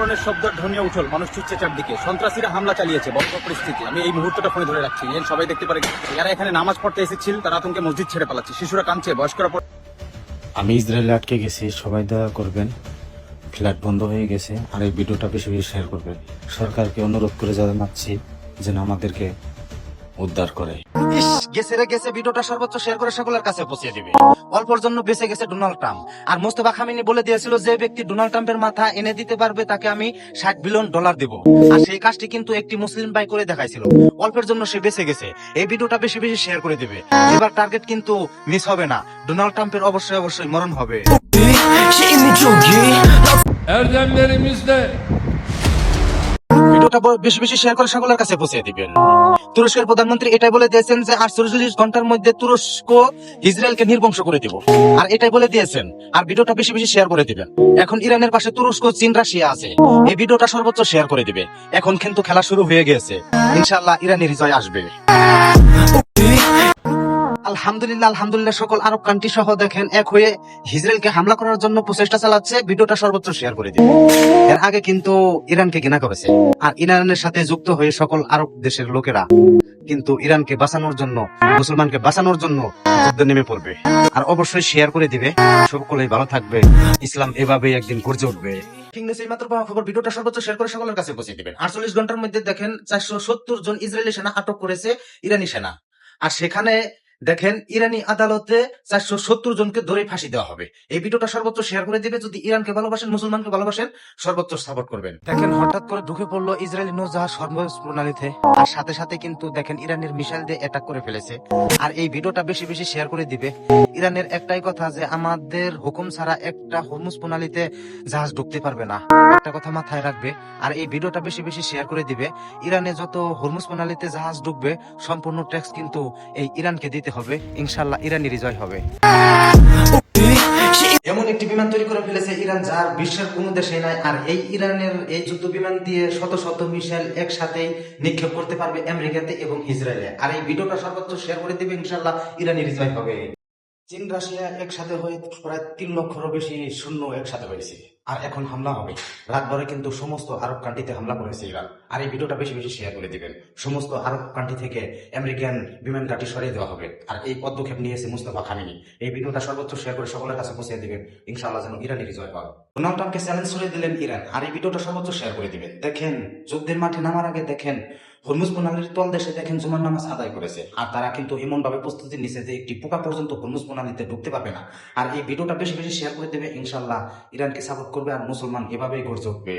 বিস্ফোরণের শব্দ ধ্বনিয়ে উঠল, মানুষ ছুটছে চারদিকে, সন্ত্রাসীরা হামলা চালিয়েছে, বড় পরিস্থিতি। আমি এই মুহূর্তটা ফোনে ধরে রাখছি, সবাই দেখতে পারে। যারা এখানে নামাজ পড়তে এসেছিল তারা আতঙ্কে মসজিদ ছেড়ে পালাচ্ছে, শিশুরা কাঁদছে, বয়স্করা। আমি ইসরায়েলে আটকে গেছি, সবাই দয়া করবেন। ফ্ল্যাট বন্ধ হয়ে গেছে, আর এই ভিডিওটা বেশি বেশি শেয়ার করবেন। সরকারকে অনুরোধ করে জানাচ্ছি যেন আমাদেরকে উদ্ধার করে। গেছে ভিডিওটা সর্বোচ্চ শেয়ার করে সকলের কাছে পৌঁছে দিবে। অল্পর জন্য বেঁচে গেছে ডোনাল্ড ট্রাম্প। আর মোস্তফা খামেনি বলে দিয়েছিল যে ব্যক্তি ডোনাল্ড ট্রাম্পের মাথা এনে দিতে পারবে তাকে আমি $60 বিলিয়ন দেব। আর সেই কাজটি কিন্তু একটি মুসলিম ভাই করে দেখাইছিল। অল্পের জন্য সে বেঁচে গেছে। এই ভিডিওটা বেশি বেশি শেয়ার করে দিবে। এবার টার্গেট কিন্তু মিস হবে না, ডোনাল্ড ট্রাম্পের অবশ্যই মরণ হবে। Erdemlerimizde ভিডিওটা বেশি বেশি শেয়ার করে সকলের কাছে পৌঁছে দিবেন। তুরস্কের প্রধানমন্ত্রী এটাই বলে দিয়েছেন যে 48 ঘন্টার মধ্যে তুরস্ক ইসরায়েলকে নির্বংশ করে দিব, আর এটাই বলে দিয়েছেন। আর ভিডিওটা বেশি বেশি শেয়ার করে দিবেন। এখন ইরানের পাশে তুরস্ক, চীন, রাশিয়া আছে। এই ভিডিওটা সর্বোচ্চ শেয়ার করে দিবে। এখন কিন্তু খেলা শুরু হয়ে গেছে, ইনশাআল্লাহ ইরানের জয় আসবে। আলহামদুলিল্লাহ সকল আরব কান্ট্রি সহ দেখেন এক হয়ে ইসরায়েলকে হামলা করার জন্য প্রচেষ্টা চালাচ্ছে। ভিডিওটা সর্বোচ্চ শেয়ার করে দিন। এর আগে কিন্তু ইরানকে ঘৃণা করেছে, আর ইরানের সাথে যুক্ত হয়ে সকল আরব দেশের লোকেরা কিন্তু ইরানকে বাঁচানোর জন্য, মুসলমানকে বাঁচানোর জন্য যুদ্ধে নেমে পড়বে। আর অবশ্যই শেয়ার করে দিবে। সকলেই ভালো থাকবে, ইসলাম এভাবেই একদিন গর্জে উঠবে। মাত্র পাওয়া খবর, ভিডিওটা সর্বোচ্চ শেয়ার করে সকলের কাছে পৌঁছে দিবেন। 48 ঘন্টার মধ্যে দেখেন 470 জন ইসরায়েলি সেনা আটক করেছে ইরানি সেনা। আর সেখানে দেখেন ইরানি আদালতে 470 জনকে ধরে ফাঁসি দেওয়া হবে। এই ভিডিওটা সর্বোচ্চ শেয়ার করে দিবে। যদি ইরানকে ভালোবাসেন, মুসলমানকে ভালোবাসেন, সর্বোচ্চ সাপোর্ট করবেন। দেখেন হঠাৎ করে ঢুকে পড়লো ইসরায়েলি নৌজাহাজ হরমুজ প্রণালীতে, আর সাথে সাথে কিন্তু দেখেন ইরানের মিসাইল দিয়ে অ্যাটাক করে ফেলেছে। আর এই ভিডিওটা বেশি বেশি শেয়ার করে দিবে। ইরানের একটাই কথা যে আমাদের হুকুম ছাড়া একটা হরমুজ প্রণালীতে জাহাজ ঢুকতে পারবে না, একটা কথা মাথায় রাখবে। আর এই ভিডিওটা বেশি বেশি শেয়ার করে দিবে। ইরানে যত হরমুজ প্রণালীতে জাহাজ ঢুকবে সম্পূর্ণ ট্যাক্স কিন্তু এই ইরানকে দিতে হবে। ইনশাআল্লাহ ইরানের বিজয় হবে। এমন একটি বিমান তৈরি করে ফেলেছে ইরান, যার বিশ্বের কোন দেশে নাই। আর এই ইরানের এই যুদ্ধ বিমান দিয়ে শত শত মিসাইল একসাথে নিক্ষেপ করতে পারবে আমেরিকাতে এবং ইসরায়েলে। আর এই ভিডিওটা সর্বোচ্চ শেয়ার করে দিবে, ইনশাআল্লাহ ইরানের বিজয় হবে। চীন রাশিয়া একসাথে হয়ে প্রায় 3 লক্ষেরও বেশি সৈন্য একসাথে হয়েছে, আর এখন হামলা হবে। রাতভরে কিন্তু সমস্ত আরব কান্ট্রিতে হামলা করেছে ইরান। আর এই ভিডিওটা বেশি বেশি শেয়ার করে দিবেন। সমস্ত আরব কান্ট্রি থেকে আমেরিকান বিমান ঘাঁটি সরিয়ে দেওয়া হবে। আর এই পদক্ষেপ নিয়েছে মুস্তফা খামেনি। এই ভিডিওটা সর্বোচ্চ শেয়ার করে সকলের কাছে পৌঁছে দিবেন, ইনশাআল্লাহ যেন ইরানি বিজয় পায়। ডোনাল্ড ট্রাম্পকে চ্যালেঞ্জ করে দিলেন ইরান। আর এই ভিডিওটা সর্বোচ্চ শেয়ার করে দিবেন। দেখেন যুদ্ধের মাঠে নামার আগে দেখেন হরমুজ প্রণালীর তল দেশে দেখেন জুমার নামাজ আদায় করেছে। আর তারা কিন্তু এমন ভাবে প্রস্তুতি নিছে যে একটি পোকা পর্যন্ত হরমুজ প্রণালীতে ঢুকতে পারবে না। আর এই ভিডিওটা বেশি বেশি শেয়ার করে দেবে, ইনশাআল্লাহ ইরানকে সাপোর্ট করবে, আর মুসলমান এভাবেই গড়ে উঠবে।